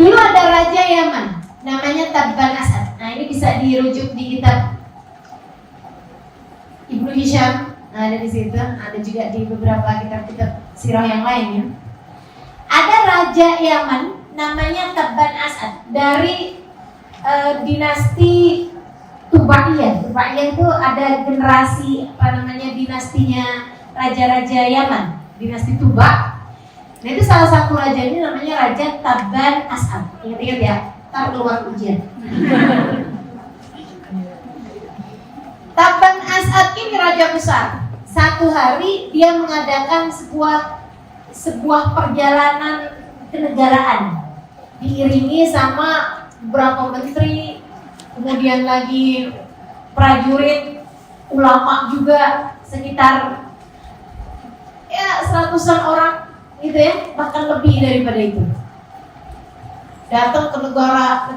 Dulu ada raja Yaman, namanya Tabban As'ad. Nah ini bisa dirujuk di kitab Ibnu Hisham, ada di situ, ada juga di beberapa kitab-kitab sirah yang lainnya. Ada raja Yaman namanya Tabban As'ad dari dinasti Tubaiyah. Tubaiyah itu ada generasi dinastinya raja-raja Yaman, dinasti Tuba. Nah itu salah satu raja ini namanya Raja Tabban As'ad. Ingat-ingat ya, ntar keluar ujian. Tabban As'ad ini raja besar. Satu hari dia mengadakan sebuah perjalanan kenegaraan, diiringi sama beberapa menteri, kemudian lagi prajurit, ulama juga sekitar 100-an orang gitu ya, bahkan lebih daripada itu. Datang ke negara.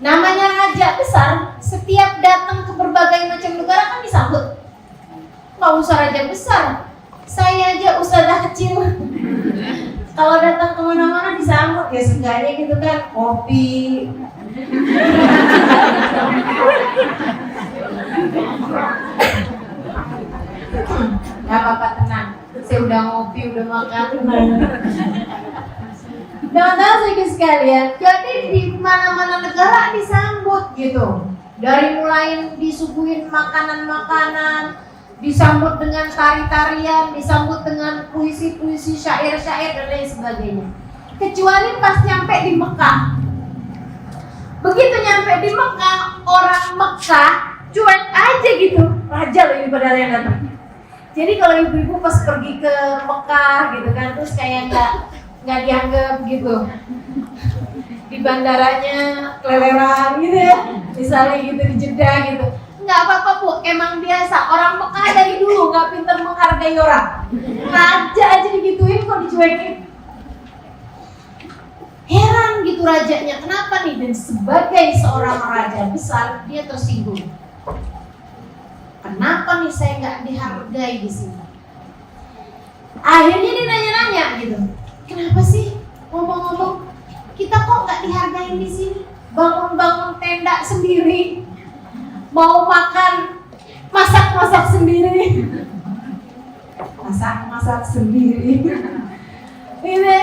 Namanya raja besar, setiap datang ke berbagai macam negara kan disambut. Nggak usah raja besar, saya aja ustazah kecil. Kalau datang kemana-mana disambut ya seenggaknya gitu kan, kopi. Gak apa-apa, tenang. Saya udah ngopi, udah makan. Nah, sedikit sekalian. Jadi di mana-mana negara disambut gitu. Dari mulai disuguhin makanan-makanan, disambut dengan tari-tarian, disambut dengan puisi-puisi, syair-syair dan lain sebagainya. Kecuali pas nyampe di Mekah. Begitu nyampe di Mekah, orang Mekah cuek aja gitu. Raja loh ini padahal yang datang. Jadi kalau ibu-ibu pas pergi ke Mekah gitu kan, terus kayak nggak dianggap gitu. Di bandaranya keleleran gitu ya, misalnya gitu di Jeddah gitu. Nggak apa-apa Bu, emang biasa. Orang Mekah dari dulu nggak pintar menghargai orang. Raja aja digituin kok dicuekin. Heran gitu rajanya, kenapa nih? Dan sebagai seorang raja besar, dia tersinggung. Kenapa nih saya nggak dihargai di sini? Akhirnya dia nanya-nanya gitu. Kenapa sih ngomong-ngomong kita kok nggak dihargai di sini? Bangun-bangun tenda sendiri, mau makan masak-masak sendiri, masak-masak sendiri. Ini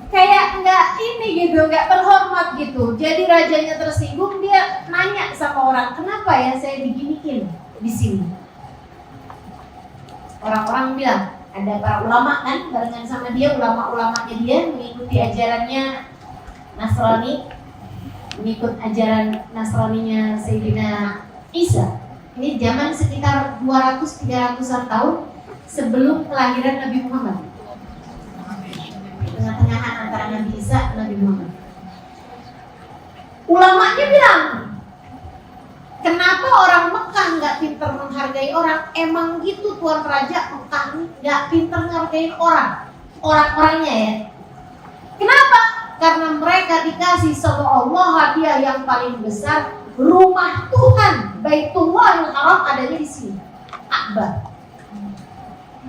kayak nggak ini gitu, nggak terhormat gitu. Jadi rajanya tersinggung, dia nanya sama orang, kenapa ya saya diginiin di sini? Orang-orang bilang, ada para ulama kan barengan sama dia, ulama-ulamanya dia mengikuti ajarannya Nasrani, mengikut ajaran Nasraninya Sayyidina Isa. Ini zaman sekitar 200-300an tahun sebelum kelahiran Nabi Muhammad. Tengah-tengahan antara Nabi Isa dan Nabi Muhammad. Ulamanya bilang, kenapa orang Mekah nggak pintar menghargai orang? Emang gitu Tuan Raja, Mekah nggak pintar menghargai orang-orangnya ya. Kenapa? Karena mereka dikasih sama Allah hadiah yang paling besar, rumah Tuhan, Baitullahil Haram adanya di sini, Ka'bah.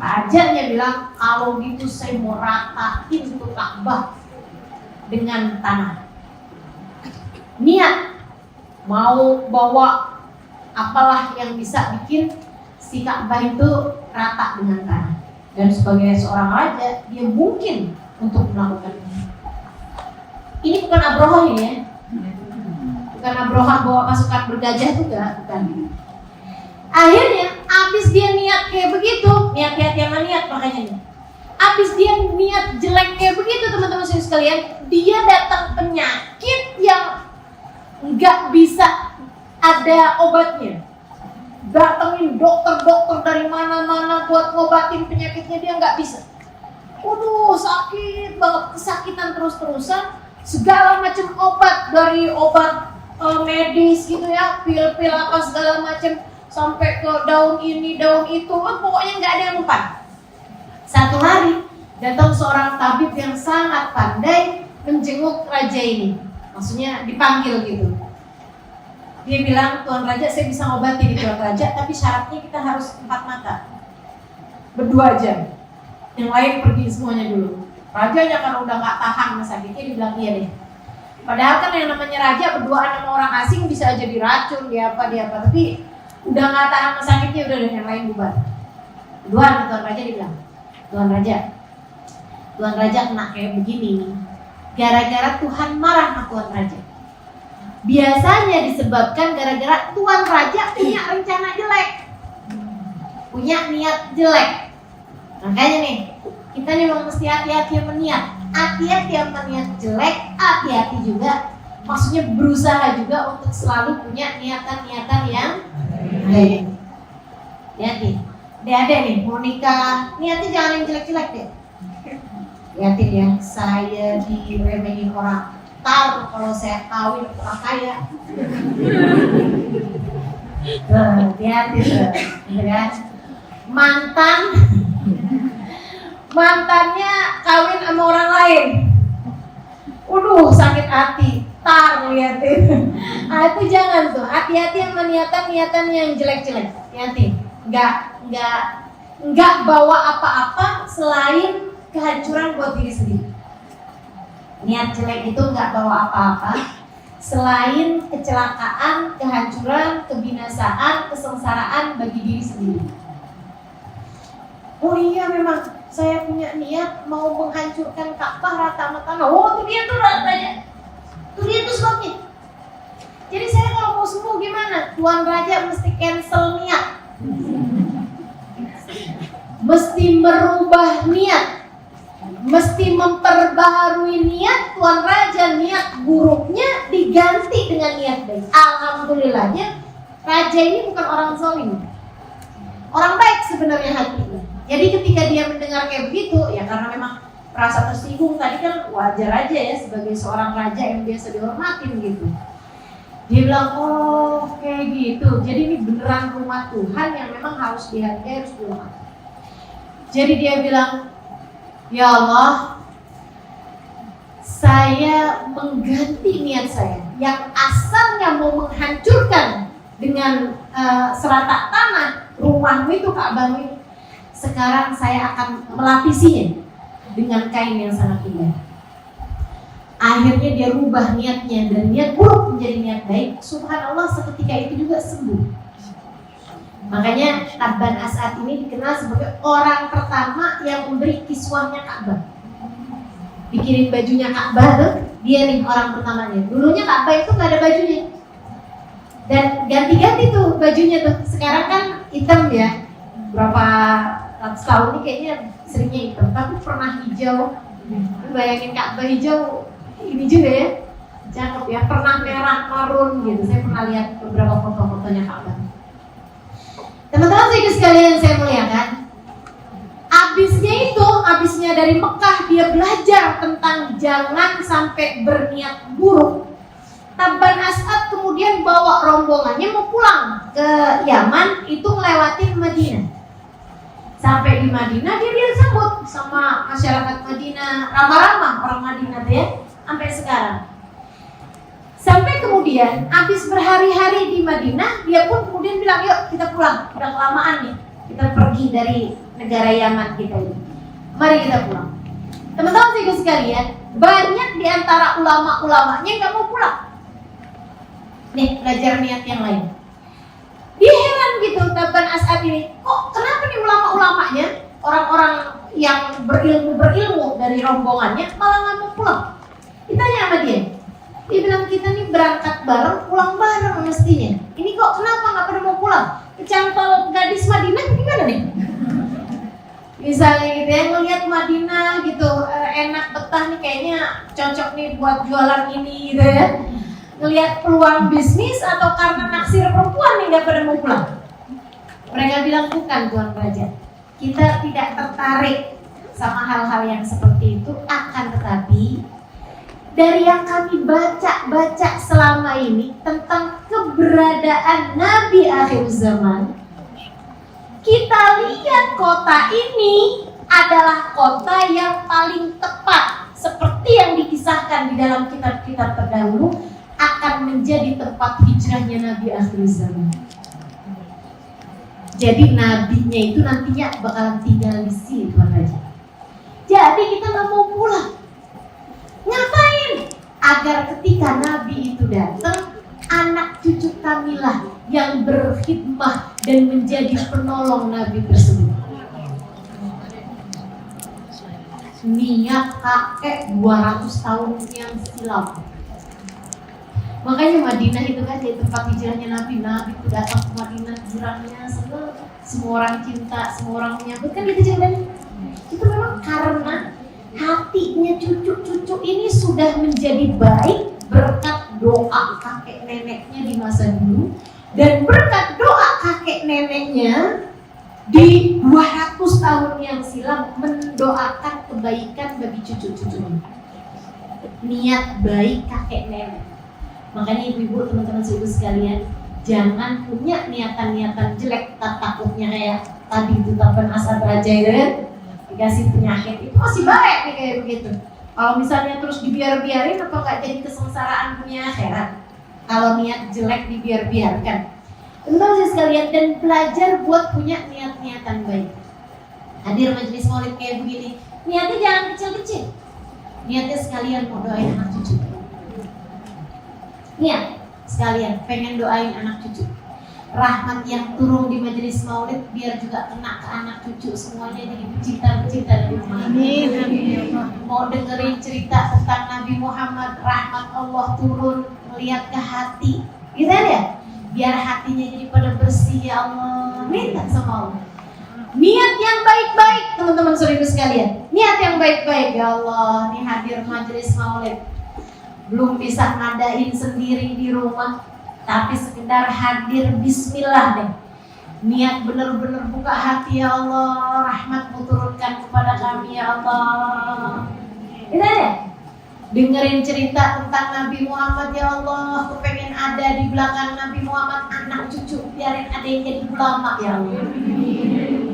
Rajanya bilang, kalau gitu saya mau ratain tuh Ka'bah dengan tanah. Niat mau bawa apalah yang bisa bikin si Ka'bah itu rata dengan tanah. Dan sebagai seorang raja, dia mungkin untuk melakukan ini. Ini bukan Abraha ini ya. Bukan Abraha bawa pasukan bergajah itu bukan. Akhirnya, abis dia niat kayak begitu, niat yang niat makanya nih. Abis dia niat jelek kayak begitu teman-teman sekalian, dia datang penyakit yang nggak bisa ada obatnya. Datengin dokter-dokter dari mana-mana buat ngobatin penyakitnya, dia nggak bisa. Waduh, sakit banget, kesakitan terus-terusan. Segala macam obat, dari obat medis gitu ya, pil-pil apa segala macam, sampai ke daun ini, daun itu, pokoknya nggak ada yang mempan. Satu hari datang seorang tabib yang sangat pandai menjenguk raja ini. Maksudnya dipanggil gitu. Dia bilang, Tuan Raja, saya bisa ngobati di Tuan Raja, tapi syaratnya kita harus 4 mata, berdua aja. Yang lain pergi semuanya dulu. Rajanya kan udah nggak tahan sakitnya, dibilang iya deh. Padahal kan yang namanya raja berduaan sama orang asing bisa aja diracun, dia apa, tapi udah nggak tahan sakitnya, udah yang lain bubar. Tuan raja dibilang, Tuan raja kena kayak begini nih, gara-gara Tuhan marah sama Tuan raja. Biasanya disebabkan gara-gara Tuan raja punya rencana jelek, punya niat jelek. Makanya nih, kita nih memang mesti hati-hati sama niat. Hati-hati sama niat jelek, hati-hati juga, maksudnya berusaha juga untuk selalu punya niatan-niatan yang baik. Hati-hati. Ada nih, mau nikah, niatnya jangan yang jelek-jelek deh. Hati ya, saya diremehin orang. Tahu kalau saya kawin orang kaya. Hati-hati tuh, kan? Mantannya kawin sama orang lain. Sakit hati. Tar liatin. Nah, itu jangan tuh. Hati-hati sama niatan-niatan yang jelek-jelek. Hati. Enggak bawa apa-apa selain kehancuran buat diri sendiri. Niat jelek itu enggak bawa apa-apa selain kecelakaan, kehancuran, kebinasaan, kesengsaraan bagi diri sendiri. Oh iya, memang saya punya niat mau menghancurkan Ka'bah rata sama tanah. Oh, itu dia tuh ratanya. Itu dia tuh sebabnya. Jadi saya kalau mau sembuh gimana? Tuan raja mesti cancel niat. Mesti merubah niat. Mesti memperbaharui niat. Tuan raja niat buruknya diganti dengan niat baik. Alhamdulillahnya raja ini bukan orang zalim. Orang baik sebenarnya hatinya. Jadi ketika dia mendengar kayak begitu, ya karena memang merasa tersinggung, tadi kan wajar aja ya sebagai seorang raja yang biasa dihormatin gitu. Dia bilang, oh kayak gitu, jadi ini beneran rumah Tuhan yang memang harus dihargai, harus dihormati. Jadi dia bilang, ya Allah, saya mengganti niat saya yang asalnya mau menghancurkan dengan seratak tanah rumahmu itu, Ka'bahmu itu. Sekarang saya akan melapisinya dengan kain yang sangat indah. Akhirnya dia rubah niatnya dari niat buruk menjadi niat baik. Subhanallah, seketika itu juga sembuh. Makanya Tabban As'ad ini dikenal sebagai orang pertama yang memberi kiswahnya Ka'bah. Bikinin bajunya Ka'bah tuh, dia nih orang pertamanya. Dulunya Ka'bah itu nggak ada bajunya. Dan ganti-ganti tuh bajunya tuh. Sekarang kan hitam ya. Berapa ratus tahun ini kayaknya seringnya hitam, tapi pernah hijau. Bayangin Ka'bah hijau, ini juga ya, cakep ya. Pernah merah marun gitu. Saya pernah lihat beberapa foto-fotonya Ka'bah. Teman-teman sekalian saya muliakan, abisnya dari Mekah dia belajar tentang jangan sampai berniat buruk. Tabban As'ad kemudian bawa rombongannya mau pulang ke Yaman, itu ngelewatin Madinah. Sampai di Madinah dia disambut sama masyarakat Madinah, ramah-ramah orang Madinah ya, sampai sekarang. Sampai kemudian habis berhari-hari di Madinah, dia pun kemudian bilang, yuk kita pulang, udah kelamaan nih, kita pergi dari negara Yaman kita ini. Mari kita pulang. Teman-teman sekalian, banyak di antara ulama-ulamanya nggak mau pulang. Nih belajar niat yang lain. Dia heran gitu, Tabban As'ad ini, kok kenapa nih ulama-ulamanya, orang-orang yang berilmu dari rombongannya malah nggak mau pulang? Ditanya sama dia bilang, kita nih berangkat bareng, pulang bareng mestinya. Ini kok kenapa nggak pada mau pulang? Kecantol gadis Madinah gimana nih? Misalnya gitu ya, ngelihat Madinah gitu, enak betah nih, kayaknya cocok nih buat jualan ini gitu ya. Ngelihat peluang bisnis atau karena naksir perempuan nih nggak pada mau pulang. Mereka bilang, bukan Tuan Raja, kita tidak tertarik sama hal-hal yang seperti itu. Akan tetapi dari yang kami baca selama ini tentang keberadaan Nabi akhir zaman, kita lihat kota ini adalah kota yang paling tepat, seperti yang dikisahkan di dalam kitab-kitab terdahulu, akan menjadi tempat hijrahnya Nabi akhir zaman. Jadi nabinya itu nantinya bakalan tinggal di sini, Tuan Raja. Jadi kita nggak mau pulang. Ngapain? Agar ketika Nabi itu datang, anak cucu kamilah yang berkhidmah dan menjadi penolong Nabi tersebut. Niat kakek 200 tahun yang silam. Makanya Madinah itu kan jadi tempat hijrahnya Nabi. Nabi itu datang ke Madinah, hijrahnya semua orang cinta, semua orang menyambut. Kan gitu jawabannya. Itu memang karena hatinya cucu-cucu ini sudah menjadi baik berkat doa kakek neneknya di masa dulu, dan berkat doa kakek neneknya di 200 tahun yang silam mendoakan kebaikan bagi cucu-cucunya. Niat baik kakek nenek. Makanya ibu-ibu, teman-teman ibu sekalian, jangan punya niatan-niatan jelek. Takutnya kayak tadi itu Taban Asad Raja itu kan, dikasih penyakit itu masih baik nih kayak begitu. Kalau misalnya terus dibiar-biarin, apa nggak jadi kesengsaraan dunia akhirat? Kalau niat jelek dibiar-biarkan. Teman-teman sekalian, dan belajar buat punya niat-niatan baik. Hadir majelis maulid kayak begini, niatnya jangan kecil-kecil. Niatnya sekalian mau doain anak cucu. Niat sekalian pengen doain anak cucu. Rahmat yang turun di majelis maulid biar juga kena ke anak cucu semuanya, jadi pecinta-pecinta Nabi Muhammad. Amin. Mau dengerin cerita tentang Nabi Muhammad, rahmat Allah turun melihat ke hati, gitu ya? Biar hatinya jadi pada bersih ya Allah. Minta sama Allah. Niat yang baik-baik teman-teman saudara sekalian. Niat yang baik-baik ya Allah. Nih hadir majelis maulid, belum bisa ngadain sendiri di rumah, tapi sekedar hadir bismillah deh. Niat benar-benar buka hati ya Allah, rahmat-Mu turunkan kepada kami ya Allah. Itu ya. Dengerin cerita tentang Nabi Muhammad ya Allah, aku pengen ada di belakang Nabi Muhammad, anak cucu biarin ada yang jadi ulama ya Allah.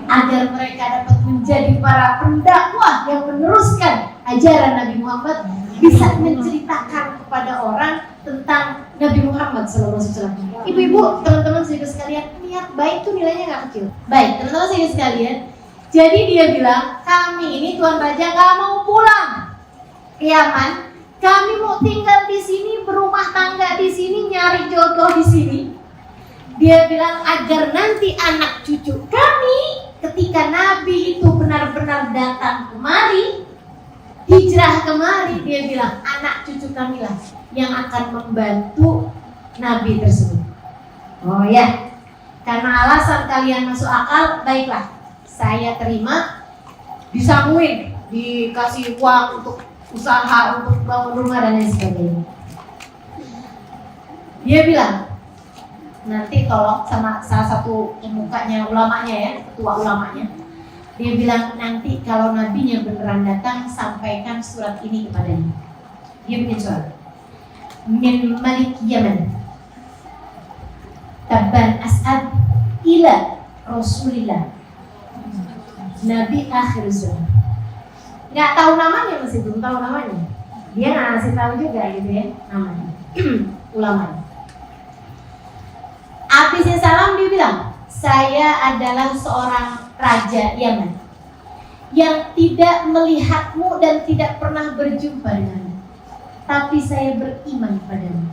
Agar mereka dapat menjadi para pendakwah yang meneruskan ajaran Nabi Muhammad, bisa menceritakan kepada orang tentang Nabi Muhammad SAW. Ibu-ibu, teman-teman saudara sekalian, niat baik itu nilainya nggak kecil. Baik, teman-teman saudara sekalian, jadi dia bilang, kami ini Tuan Raja nggak mau pulang ke Yaman, kami mau tinggal di sini, berumah tangga di sini, nyari jodoh di sini. Dia bilang agar nanti anak cucu kami, ketika Nabi itu benar-benar datang kemari, hijrah kemari, dia bilang anak cucu kamilah yang akan membantu Nabi tersebut. Oh ya, karena alasan kalian masuk akal, baiklah, saya terima, disangguin, dikasih uang untuk usaha, untuk bangun rumah dan lain sebagainya. Dia bilang, nanti tolong sama salah satu pemukanya ulamanya ya, ketua ulamanya. Dia bilang nanti kalau nabinya beneran datang, sampaikan surat ini kepadanya. Dia bikin surat. Min Malik Yaman, Taban Asad ila Rasulillah, Nabi akhir zaman. Nggak tahu namanya, masih belum tahu namanya. Dia nggak ngasih tahu juga gitu ya namanya. Ulamanya. Habisnya salam dia bilang, saya adalah seorang raja Yaman yang tidak melihatmu dan tidak pernah berjumpa denganmu, tapi saya beriman padamu.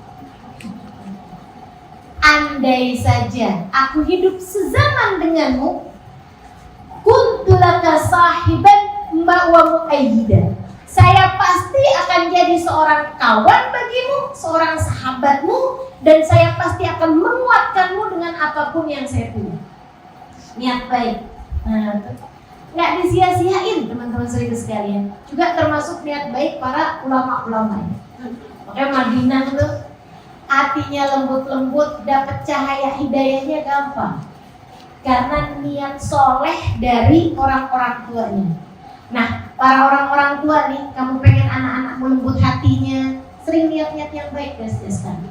Andai saja aku hidup sezaman denganmu, kuntulaka sahiban wa mu'ayyidan, saya pasti akan jadi seorang kawan bagimu, seorang sahabatmu, dan saya pasti akan menguatkanmu dengan apapun yang saya punya. Niat baik. Nah, nggak disia-siain teman-teman saudara sekalian. Juga termasuk niat baik para ulama-ulama. Makanya Madinah itu hatinya lembut-lembut, dapat cahaya hidayahnya gampang. Karena niat soleh dari orang-orang tuanya. Nah, para orang-orang tua nih, kamu pengen anak-anakmu lembut hatinya, sering niat-niat yang baik sekali.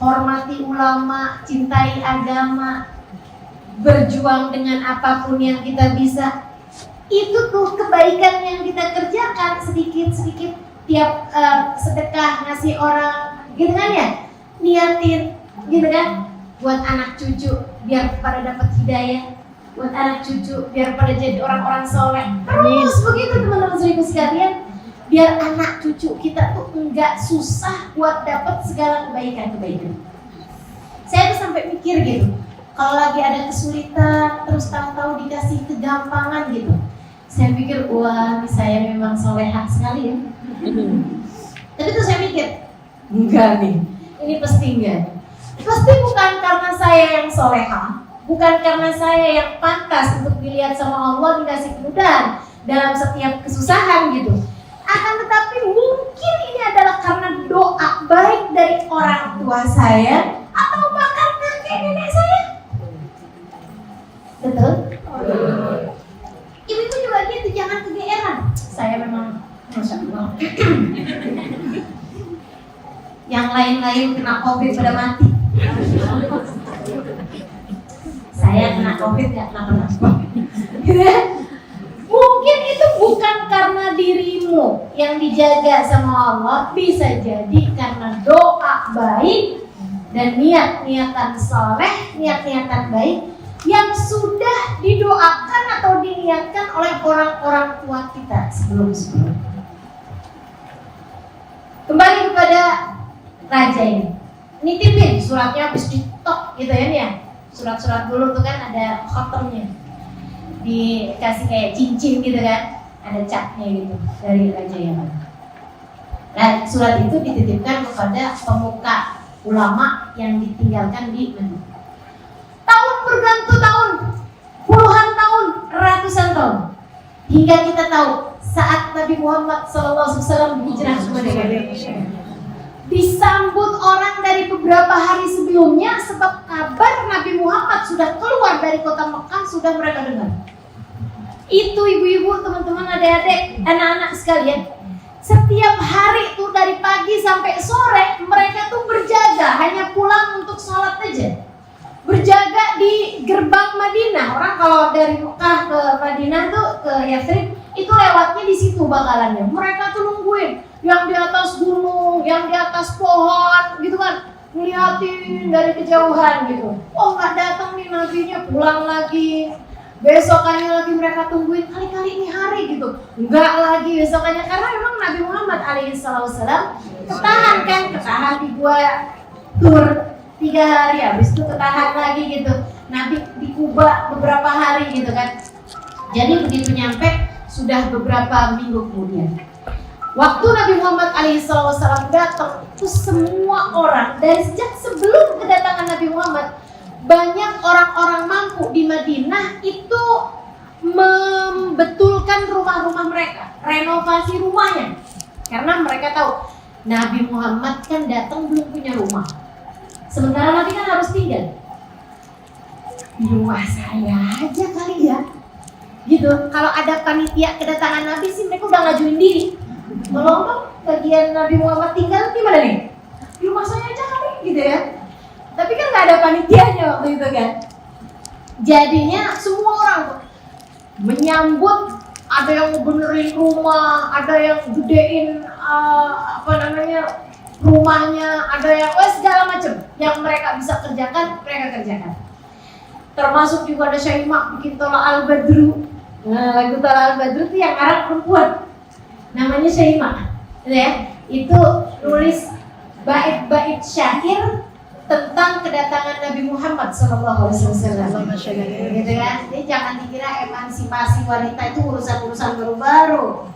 Hormati ulama, cintai agama, berjuang dengan apapun yang kita bisa. Itu tuh kebaikan yang kita kerjakan sedikit-sedikit, tiap sedekah ngasih orang, gitu kan ya? Niatin, gitu kan? Buat anak cucu biar pada dapat hidayah, buat anak cucu biar pada jadi orang-orang soleh. Terus begitu teman-teman saudara sekalian, biar anak cucu kita tuh enggak susah buat dapat segala kebaikan-kebaikan. Saya tuh sampai mikir gitu, kalau lagi ada kesulitan terus tahu-tahu dikasih kegampangan gitu, saya pikir wah ini saya memang soleha sekali ya. Tapi tuh saya mikir enggak nih, ini pasti enggak. Pasti bukan karena saya yang soleha, bukan karena saya yang pantas untuk dilihat sama Allah dikasih kemudahan dalam setiap kesusahan gitu. Akan tetapi mungkin ini adalah karena doa baik dari orang tua saya atau bahkan kakek nenek saya. Betul? Ibu-ibu juga gitu, jangan kegeeran. Saya memang Masya Allah. Yang lain-lain kena COVID pada mati. Saya kena COVID gak kenapa-napa. Mungkin itu bukan karena dirimu yang dijaga sama Allah, bisa jadi karena doa baik dan niat-niatan saleh, niat-niatan baik yang sudah didoakan atau diniatkan oleh orang-orang tua kita sebelum-sebelumnya. Kembali kepada raja ini. Nitipin suratnya habis ditok gitu ya. Surat-surat dulu tuh kan ada khotomnya. Dikasih kayak cincin gitu kan, ada capnya gitu dari Raja Yaman. Nah, surat itu dititipkan kepada pemuka ulama yang ditinggalkan di Madinah. Tahun berganti tahun, puluhan tahun, ratusan tahun, hingga kita tahu saat Nabi Muhammad SAW hijrah ke Madinah, disambut orang dari beberapa hari sebelumnya sebab kabar Nabi Muhammad sudah keluar dari kota Mekah sudah mereka dengar. Itu ibu-ibu, teman-teman, adik-adik, anak-anak sekalian, setiap hari tuh dari pagi sampai sore mereka tuh berjaga, hanya pulang untuk sholat aja. Berjaga di gerbang Madinah. Orang kalau dari Mekah ke Madinah tuh ke Yathrib itu lewatnya di situ bakalannya. Mereka tuh nungguin yang di atas gunung, yang di atas pohon gitu kan, ngeliatin dari kejauhan gitu. Oh nggak datang nih nabinya, pulang lagi. Besokannya lagi mereka tungguin, kali-kali ini hari gitu. Enggak lagi besokannya, karena memang Nabi Muhammad alaihissalam ketahan di gua Tur 3 hari, habis itu ketahan lagi gitu. Nabi di Kuba beberapa hari gitu kan. Jadi begitu nyampe sudah beberapa minggu kemudian. Waktu Nabi Muhammad alaihissalam datang, itu semua orang dari sejak sebelum kedatangan Nabi Muhammad, banyak orang-orang mampu di Madinah itu membetulkan rumah-rumah mereka, renovasi rumahnya. Karena mereka tahu Nabi Muhammad kan datang belum punya rumah. Sementara Nabi kan harus tinggal di rumah saya aja kali ya. Gitu. Kalau ada panitia kedatangan Nabi sih mereka udah ngajuin diri. Kalau bagian Nabi Muhammad tinggal di mana nih? Di rumah saya aja kali gitu ya. Tapi kan gak ada panitianya waktu itu kan. Jadinya semua orang tuh menyambut, ada yang benerin rumah, ada yang gedein rumahnya, ada yang segala macam yang mereka bisa kerjakan, mereka kerjakan. Termasuk juga ada Syaimah bikin Tolak Al-Badru. Nah, lagu Tolak Al-Badru itu yang ngarang perempuan, namanya Syaimah, ya. Itu nulis bait-bait syair tentang kedatangan Nabi Muhammad SAW. Gitu kan? Jadi jangan dikira emansipasi wanita itu urusan-urusan baru-baru.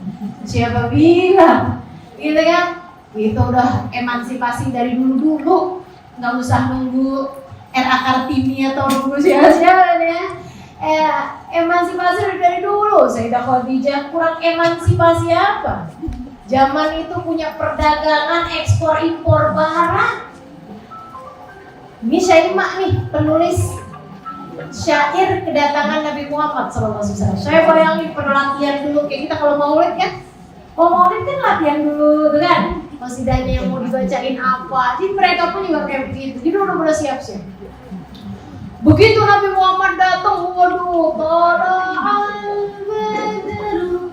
Siapa bilang? Gitu kan? Itu udah emansipasi dari dulu-dulu. Nggak usah nunggu RA Kartini atau nunggu siapa-siapa ya. Emansipasi dari dulu. Sayyidah Khadijah kurang emansipasi apa? Zaman itu punya perdagangan ekspor impor barang. Ini Syaimah nih, penulis syair kedatangan Nabi Muhammad SAW. Saya bayangin pernah latihan dulu, kayak kita kalau maulid kan, maulid kan latihan dulu, tuh kan, qasidahnya yang mau dibacain apa. Jadi mereka pun juga kayak begitu. Jadi udah siap-siap. Begitu Nabi Muhammad datang, waduh, tala'al badru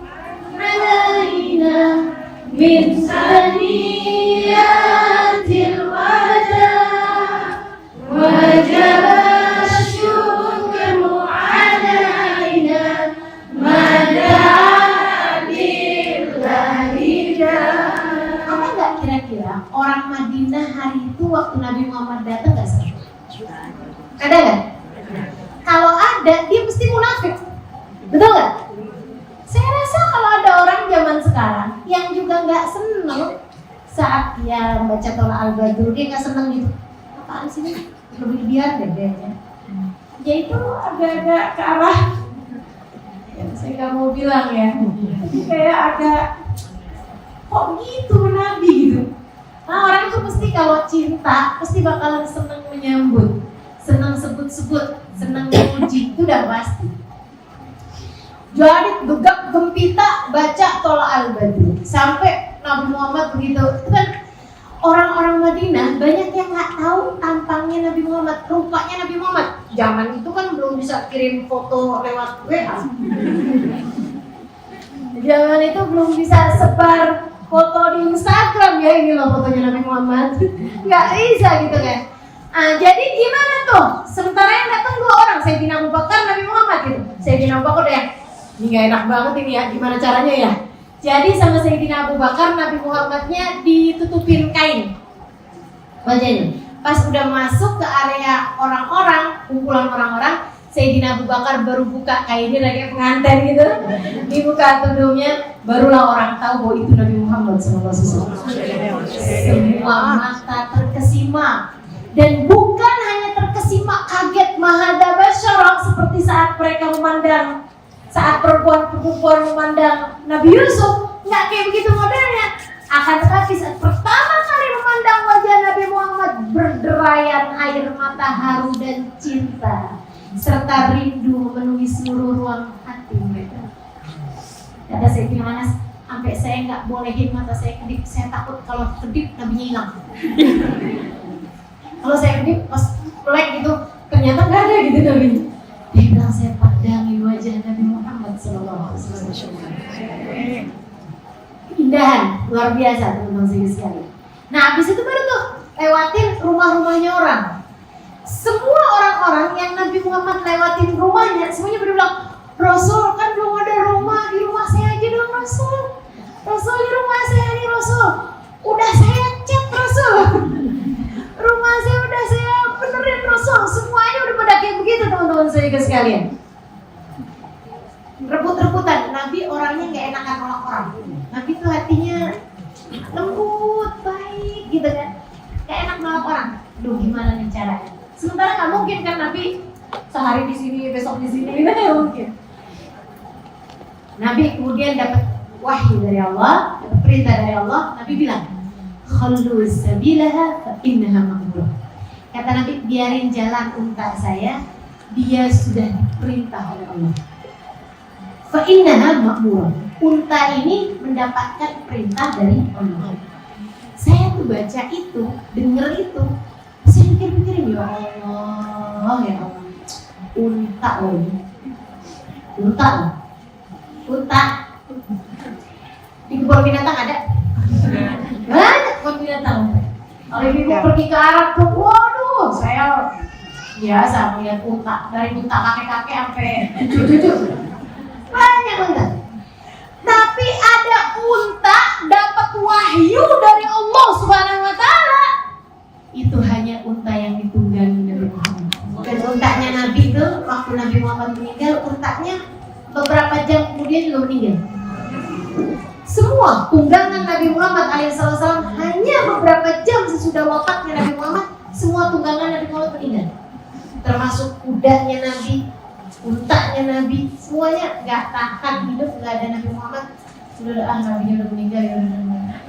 alaina min saniyatil wajah. وجب الشكر علينا ما دعا بالله kira-kira orang Madinah hari itu waktu Nabi Muhammad datang nggak sih? Ada nggak? Kalau ada, dia mesti munafik, betul nggak? Saya rasa kalau ada orang zaman sekarang yang juga nggak seneng saat dia baca tolak al-Badr, dia nggak seneng gitu. Apaan sih ini? Lebih biar deh kayaknya. Ya itu agak-agak ke arah, ya, saya nggak mau bilang ya, kayak agak kok gitu Nabi gitu. Nah orang itu mesti kalau cinta pasti bakalan seneng menyambut, seneng sebut-sebut, seneng memuji, itu udah pasti. Jadi gegap gempita baca tolak al-Badr sampai Nabi Muhammad begitu. Itu kan orang-orang Madinah banyak yang nggak tahu tampangnya Nabi Muhammad, rupanya Nabi Muhammad. Zaman itu kan belum bisa kirim foto lewat WA. Zaman itu belum bisa sebar foto di Instagram ya, ini loh fotonya Nabi Muhammad. Nggak bisa gitu kan. Jadi gimana tuh? Sementara yang datang 2 orang, Sayyidina Abu Bakar, Nabi Muhammad gitu. Sayyidina Abu Bakar udah ini nggak enak banget ini ya, gimana caranya ya? Jadi sama Sayyidina Abu Bakar, Nabi Muhammadnya ditutupin kain wajahnya. Pas udah masuk ke area orang-orang, kumpulan orang-orang, Sayyidina Abu Bakar baru buka kainnya kayak pengantin gitu. Dibuka tudungnya, barulah orang tahu bahwa itu Nabi Muhammad SAW. Semua mata terkesima. Dan bukan hanya terkesima, kaget mahadabasyara seperti saat mereka memandang, saat perempuan-perempuan memandang Nabi Yusuf, nggak kayak begitu modelnya. Akan tetapi saat pertama kali memandang wajah Nabi Muhammad, berderayan air mata haru dan cinta serta rindu memenuhi seluruh ruang hati mereka. Kata Sayyidina Anas, sampai saya nggak bolehin mata saya kedip, saya takut kalau kedip Nabinya hilang. Kalau saya kedip pas melek gitu, ternyata nggak ada gitu Nabinya. Dia bilang saya pandangi wajah Nabi Muhammad SAW. Indahan, luar biasa teman-teman sekalian. Nah habis itu baru tuh lewatin rumah-rumahnya orang. Semua orang-orang yang Nabi Muhammad lewatin rumahnya, semuanya bilang, Rasul kan belum ada rumah, di rumah saya aja dong Rasul. Rasul di rumah saya nih Rasul. Udah saya cat Rasul. Rumah saya udah saya benerin Rasul. Semuanya udah pada kayak begitu teman-teman sekalian. Rebut-rebutan. Nabi orangnya nggak enakan nolak orang. Nabi tuh hatinya lembut, baik gitu kan. Gak enak nolak orang. Duh gimana nih caranya? Sementara nggak mungkin kan Nabi sehari di sini, besok di sini, nggak mungkin. Nabi kemudian dapat wahyu dari Allah, dapat perintah dari Allah. Nabi bilang, "Khallu sabilaha fa innaha maqburah." Kata Nabi, biarin jalan unta saya, dia sudah diperintah oleh Allah. Fa innaha maqburah. Unta ini mendapatkan perintah dari Allah. Saya tuh baca itu, denger itu, saya pikir-pikirin, ya Allah, ya Allah, unta loh, unta di kebun binatang ada banyak kebun binatang. Kalau ibu pergi ke Arab tuh, waduh, saya biasa melihat unta, dari unta kakek-kakek sampai cucu-cucu, banyak unta. Tapi ada unta dapat wahyu dari Allah Subhanahu wa Ta'ala. Itu hanya unta yang ditunggangi Nabi Muhammad. Dan untanya Nabi itu waktu Nabi Muhammad meninggal, untanya beberapa jam kemudian juga meninggal. Semua tunggangan Nabi Muhammad alaihissalam hanya beberapa jam sesudah wafatnya Nabi Muhammad, semua tunggangan Nabi Muhammad meninggal. Termasuk kudanya Nabi, untanya Nabi, semuanya nggak tahan hidup, nggak ada Nabi Muhammad. Sudah Nabinya udah meninggal ya udah,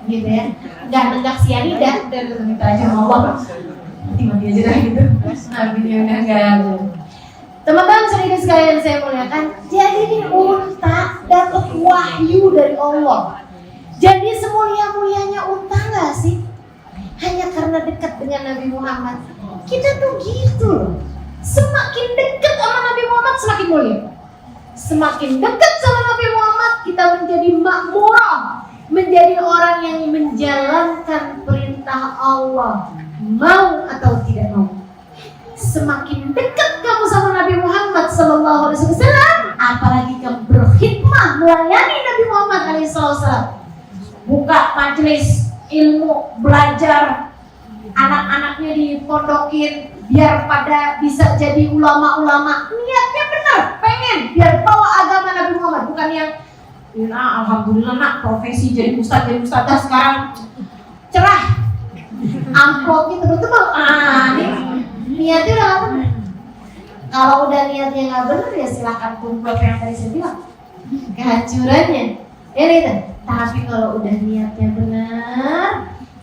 gitu ya, nggak nenggak sianida, udah minta aja sama Allah, mati aja dah gitu. Nabinya udah nggak ada. Teman-teman sekalian saya muliakan, jadi ini unta dapat wahyu dari Allah. Jadi semulia-mulianya unta nggak sih? Hanya karena dekat dengan Nabi Muhammad. Kita tuh gitu loh. Semakin dekat sama Nabi Muhammad semakin mulia. Semakin dekat sama Nabi Muhammad kita menjadi makmurah, menjadi orang yang menjalankan perintah Allah, mau atau tidak mau. Semakin dekat kamu sama Nabi Muhammad SAW, apalagi kamu berkhidmah melayani Nabi Muhammad SAW. Buka majelis ilmu, belajar, anak-anaknya dipondokin biar pada bisa jadi ulama-ulama. Niatnya benar, pengen biar bawa agama Nabi Muhammad, bukan yang alhamdulillah nak profesi jadi ustaz jadi ustazah sekarang cerah, amplopnya tebel-tebel. Niatnya udah nggak benar. Kalau udah niatnya nggak benar ya silahkan kumpul yang tadi saya bilang kehancurannya. Itu. Tapi kalau udah niatnya benar,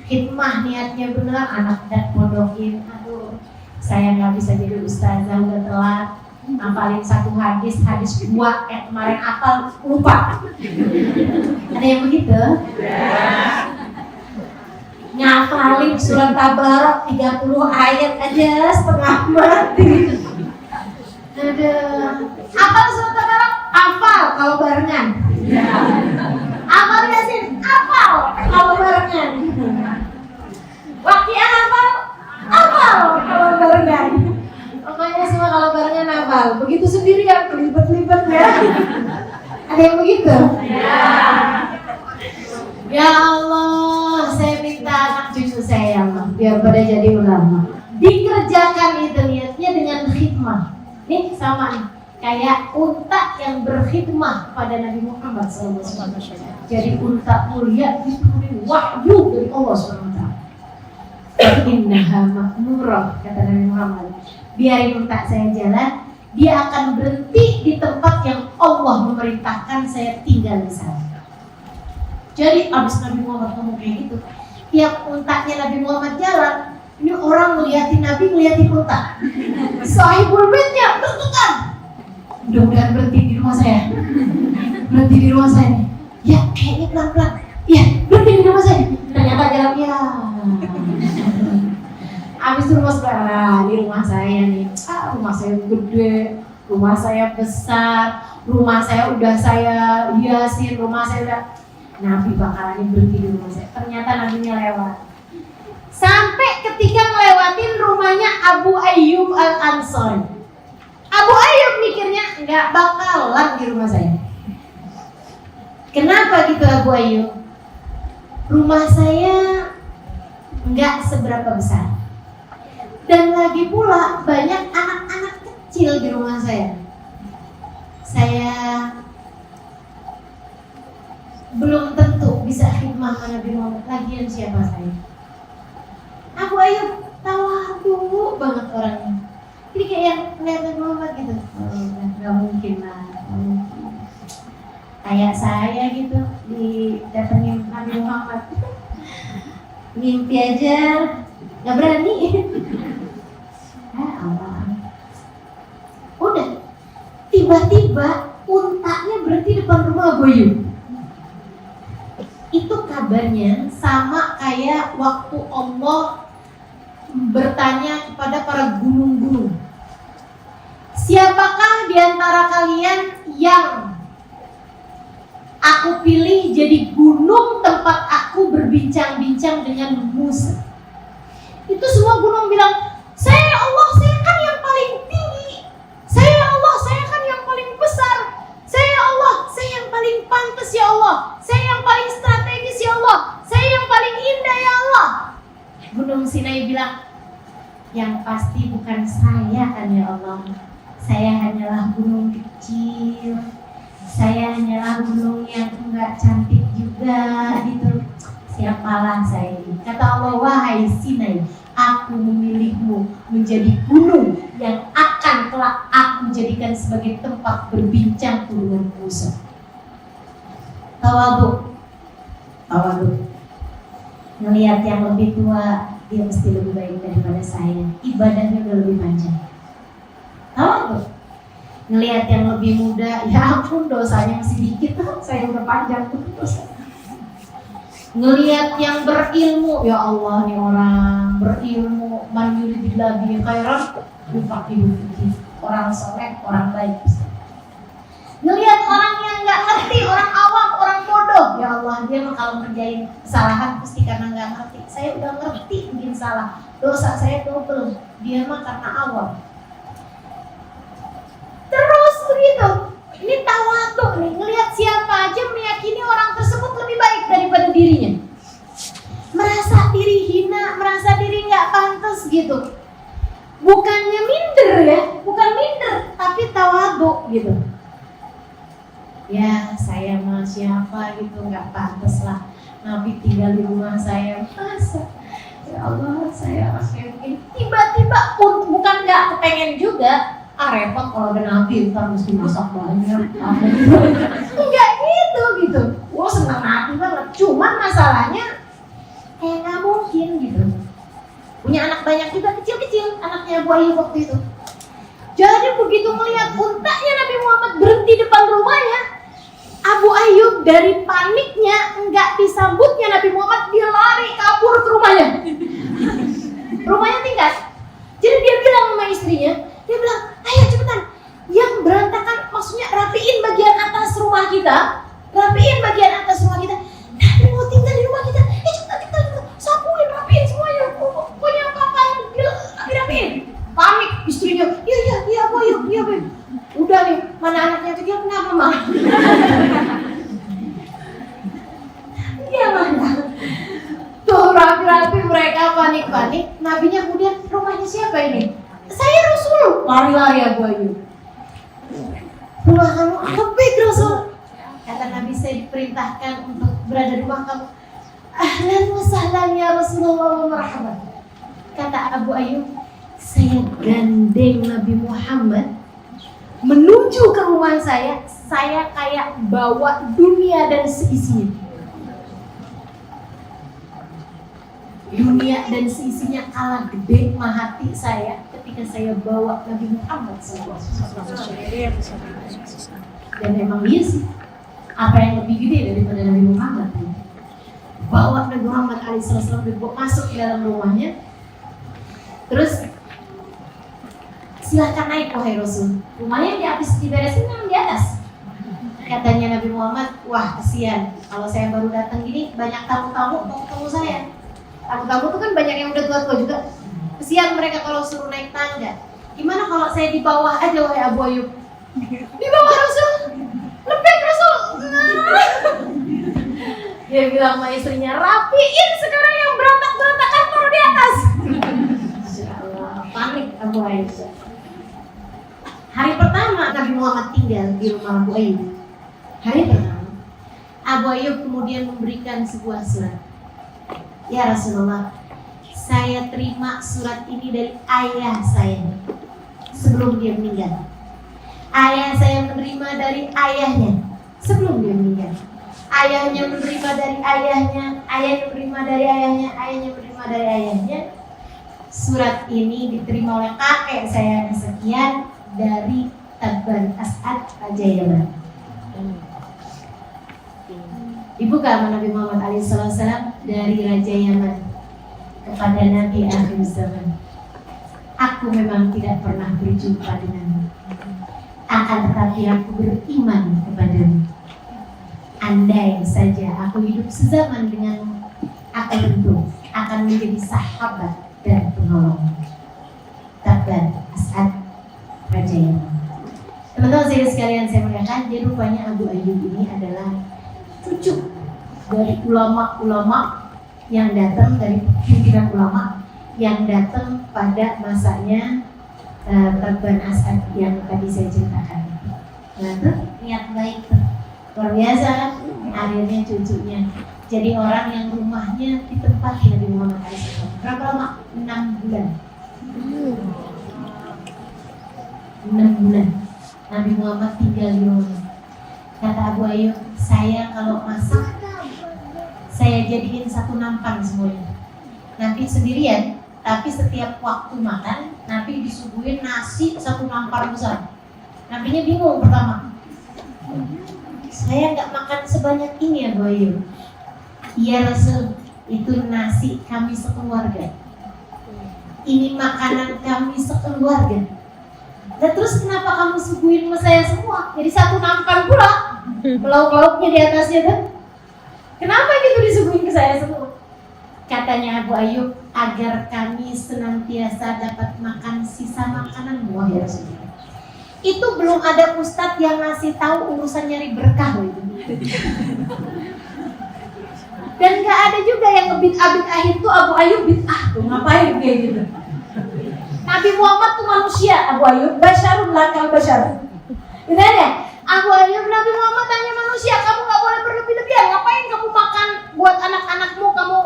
khidmah niatnya benar, anak dan pondokin, aduh saya nggak bisa jadi ustazah udah telat, hafalin satu hadis 2 kemarin hafal lupa. Ada yang begitu? Ngafalin surat Tabarak 30 ayat aja setengah mati. Hafal surat Tabarak? Hafal kalau barengan. Hafal Yasin? Hafal kalau barengan. Waqiah hafal? Hafal kalau barengan. Pokoknya semua kalau barengan hafal. Begitu sendirian kelibet-libet ya. Ada yang begitu? Ya Allah, saya minta anak cucu saya ya Allah, biar pada jadi ulama. Dikerjakan itu niatnya dengan khidmah. Nih sama nih, kayak unta yang berkhidmah pada Nabi Muhammad SAW. Jadi unta mulia diturunin wahyu dari Allah SWT. Innaha ma'murah, kata Nabi Muhammad. Biarin unta saya jalan, dia akan berhenti di tempat yang Allah memerintahkan saya tinggal di sana. Jadi abis Nabi Muhammad ngomong kayak gitu, tiap untanya Nabi Muhammad jalan, ini orang ngeliatin Nabi, ngeliatin unta. Sahibul baitnya deg-degan. Mudah-mudahan berhenti di rumah saya. Berhenti di rumah saya nih. Ya kayaknya pelan-pelan. Ya berhenti di rumah saya. Ternyata jalan ya. Abis itu rumah sebelah, di rumah saya nih. Rumah saya gede, rumah saya besar, rumah saya udah saya hiasin, rumah saya udah. Nabi bakalan berhenti di rumah saya. Ternyata Nabinya lewat. Sampai ketika ngelewatin rumahnya Abu Ayyub Al-Ansari. Abu Ayyub mikirnya nggak bakalan di rumah saya. Kenapa gitu Abu Ayyub? Rumah saya nggak seberapa besar. Dan lagi pula banyak anak-anak kecil di rumah saya. Saya belum tentu bisa khidmah Nabi Muhammad. Lagian siapa saya? Abu Ayyub tawadhu banget orangnya. Jadi kayak yang ngeliat Nabi Muhammad gitu. Gak mungkin lah. Kayak saya gitu didatengin Nabi Muhammad. Mimpi aja gak berani. Allah. Udah. Tiba-tiba untanya berhenti depan rumah Abu Ayyub. Itu kabarnya sama kayak waktu Allah bertanya kepada para gunung-gunung, siapakah di antara kalian yang aku pilih jadi gunung tempat aku berbincang-bincang dengan Musa? Itu semua gunung bilang, saya ya Allah, saya kan yang paling tinggi, saya ya Allah, saya kan yang paling besar, saya ya Allah, saya yang paling pantas ya Allah, saya yang paling strategis ya Allah, saya yang paling indah ya Allah. Gunung Sinai bilang, yang pasti bukan saya kan ya Allah, saya hanyalah gunung kecil, saya hanyalah gunung yang enggak cantik juga gitu. Siapalah saya ini? Kata Allah, wahai Sinai, aku memilihmu menjadi gunung yang akan kelak aku jadikan sebagai tempat berbincang dengan Musa. Tawadhu. Ngelihat yang lebih tua, dia mesti lebih baik daripada saya. Ibadahnya udah lebih panjang. Tawadhu. Ngelihat yang lebih muda, ya ampun dosanya masih dikit, saya udah panjang tuh dosa. Ngelihat yang berilmu, ya Allah nih orang berilmu, man yuridillah bihi khairan yufaqihu fiddin. Orang soleh, orang baik. Ngelihat orang yang nggak ngerti, orang awam, orang bodoh, ya Allah dia mah kalau ngerjain kesalahan pasti karena nggak ngerti. Saya udah ngerti bikin salah, dosa saya double. Dia mah karena awam. Terus begitu. Ini tawadhu nih, ngelihat siapa aja meyakini orang tersebut lebih baik daripada dirinya. gitu. Bukannya minder ya, bukan minder, tapi tawadhu gitu. Ya saya mah siapa gitu, nggak pantas lah Nabi tinggal di rumah saya. Masa? Ya Allah, saya rasanya begini. Tiba-tiba bukan nggak kepengen juga. Repot kalau ada Nabi, ntar mesti masak banyak. Enggak gitu. Wah senang Nabi banget. Cuman masalahnya kayak nggak mungkin gitu. Punya anak banyak juga, kecil-kecil anaknya Abu Ayyub waktu itu. Jadi begitu melihat untanya Nabi Muhammad berhenti depan rumahnya, Abu Ayyub dari paniknya enggak disambutnya Nabi Muhammad, dia lari kabur ke rumahnya. Rumahnya tingkat. Jadi dia bilang sama istrinya, dia bilang, ayo cepetan, yang berantakan, maksudnya rapiin bagian atas rumah kita, Nabi mau tinggal di rumah kita, cepetan, sapuin, rapiin semuanya, pokoknya apa-apa yang dirapiin. Panik istrinya, iya Abu Ayyub. Udah nih, mana anaknya kecil, kenapa mah? Iya mana? Tuh rapi-rapi mereka panik-panik. Nabinya kemudian, rumahnya siapa ini? Saya Rasul. Lari-lari Abu Ayyub. Rumah kamu apa baik Rasul? Kata Nabi, saya diperintahkan untuk berada di rumah kamu. Ahlan wa sahlan ya Rasulullah wa marhaban. Kata Abu Ayyub, saya gandeng Nabi Muhammad menuju ke rumah saya kayak bawa dunia dan seisinya. Dunia dan seisinya kalah gede mah hati saya ketika saya bawa Nabi Muhammad SAW. Dan memang iya sih, apa yang lebih gede daripada Nabi Muhammad? Bawa Nabi Muhammad SAW masuk ke dalam rumahnya. Terus silahkan naik wahai Rasul. Rumahnya habis diberesin memang di atas. Katanya Nabi Muhammad, wah kesian, kalau saya baru datang gini banyak tamu-tamu mau ketemu saya. Tamu-tamu itu kan banyak yang udah tua-tua juga. Kesian mereka kalau suruh naik tangga. Gimana kalau saya di bawah aja wahai Abu Ayyub? Di bawah Rasul? Lebih Rasul. Dia bilang sama istrinya, rapiin sekarang yang berantak-berantakan taruh di atas. Insyaallah, panik Abu Ayyub. Hari pertama Nabi Muhammad tinggal di rumah Abu Ayyub. Hari pertama Abu Ayyub kemudian memberikan sebuah surat. Ya Rasulullah, saya terima surat ini dari ayah saya sebelum dia meninggal. Ayah saya menerima dari ayahnya sebelum dia meninggal. Ayahnya menerima dari ayahnya, ayahnya menerima dari ayahnya, ayahnya menerima dari ayahnya. Surat ini diterima oleh kakek saya kesekian dari Tabban As'ad Raja Yaman. Dibuka sama Nabi Muhammad SAW dari Raja Yaman kepada Nabi akhir zaman. Aku memang tidak pernah berjumpa denganmu, akan tetapi aku beriman kepadamu. Andai saja aku hidup sezaman denganmu, aku tentu akan menjadi sahabat dan penolong. Tabban As'ad Raja Yaman. Teman-teman sekalian saya muliakan, jadi rupanya Abu Ayyub ini adalah cucu dari ulama-ulama yang datang, dari pimpinan ulama yang datang pada masanya Tabban As'ad yang tadi saya ceritakan. Nah itu niat baik tuh, luar biasa kan? Akhirnya cucunya jadi orang yang rumahnya ditempati Nabi Muhammad SAW. Berapa lama? 6 bulan. 6 bulan Nabi Muhammad tinggal di rumah. Kata Abu Ayyub, saya kalau masak saya jadiin satu nampan semuanya. Nabi sendirian, tapi setiap waktu makan Nabi disuguhin nasi satu nampan besar. Nabinya bingung pertama, saya nggak makan sebanyak ini Abu Ayyub. Iya Rasul, itu nasi kami sekeluarga. Ini makanan kami sekeluarga. Nah terus kenapa kamu suguhin sama saya semua? Jadi satu nampan pula, lauk-lauknya di atasnya tuh. Kenapa gitu disuguhin ke saya semua? Katanya Abu Ayyub, agar kami senantiasa dapat makan sisa makanan buah ya Rasulullah. Itu belum ada ustadz yang ngasih tahu urusan nyari berkah itu. Dan gak ada juga yang ngebit-abit akhir tuh Abu Ayyub bid'ah tuh, ngapain kayak gitu. Nabi Muhammad tuh manusia. Abu Ayyub basyarun lakal basyarun. Gitu ya. Abu Ayyub, Nabi Muhammad tanya manusia, kamu gak boleh berlebih-lebihan. Ngapain kamu makan buat anak-anakmu, kamu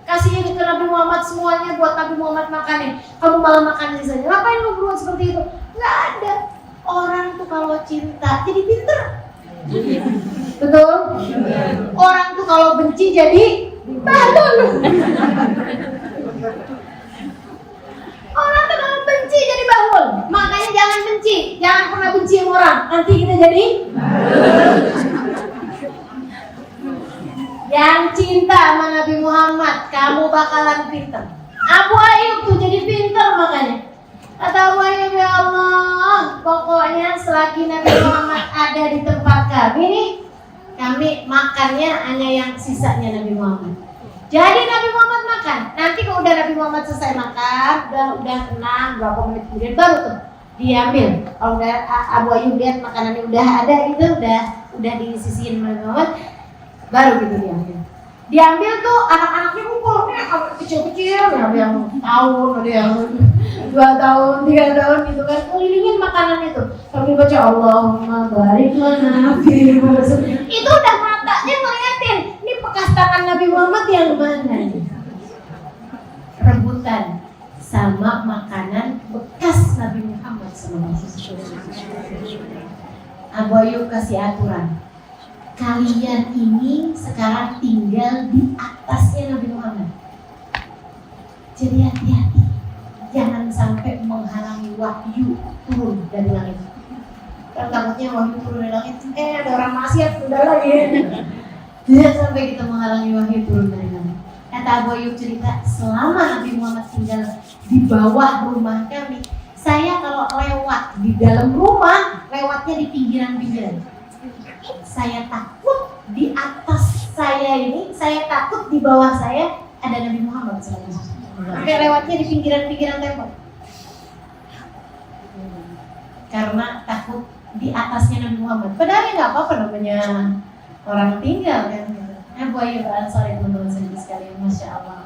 kasih ke Nabi Muhammad semuanya buat Nabi Muhammad makanin. Kamu malah makan sisanya. Ngapain kamu berbuat seperti itu? Nggak ada. Orang tuh kalau cinta jadi pinter. Betul? Orang tuh kalau benci jadi bahlul. Orang tuh kalau benci jadi bahlul. Makanya jangan benci. Jangan pernah benci sama orang. Nanti kita jadi yang cinta sama Nabi Muhammad, kamu bakalan pinter. Abu Ayyub tuh jadi pinter makanya. Kata Abu Ayyub, ya Allah, pokoknya selagi Nabi Muhammad ada di tempat kami nih, kami makannya hanya yang sisanya Nabi Muhammad. Jadi Nabi Muhammad makan. Nanti kalau udah Nabi Muhammad selesai makan, udah tenang, berapa menit kemudian baru tuh diambil. Kalau udah Abu Ayyub lihat makanannya udah ada gitu, udah disisihin Nabi Muhammad, baru gitu diambil tuh anak-anaknya kumpul, kecil-kecil, ada yang tahun, ada yang 2 tahun, 3 tahun gitu kan, kelilingin makanan itu. Sambil baca Allahumma barik lana fi Muhammad. Itu udah matanya ngeliatin, ini bekas tangan Nabi Muhammad yang mana nih? Rebutan sama makanan bekas Nabi Muhammad SAW. Abu Ayyub kasih aturan, kalian ini sekarang tinggal di atasnya Nabi Muhammad. Jadi hati-hati, jangan sampai menghalangi wahyu turun dari langit. Kan takutnya wahyu turun dari langit, ada orang maksiat udah lagi. Jangan sampai kita menghalangi wahyu turun dari langit. Kata Abu Ayyub cerita, selama Nabi Muhammad tinggal di bawah rumah kami, saya kalau lewat di dalam rumah, lewatnya di pinggiran-pinggiran. Saya takut di atas saya ini, saya takut di bawah saya ada Nabi Muhammad SAW. Sampai lewatnya di pinggiran-pinggiran tembok. Karena takut di atasnya Nabi Muhammad. Padahal nggak apa-apa namanya orang tinggal kan. Abu Ayyub Al-Ansari, teman-teman sekalian, masya Allah.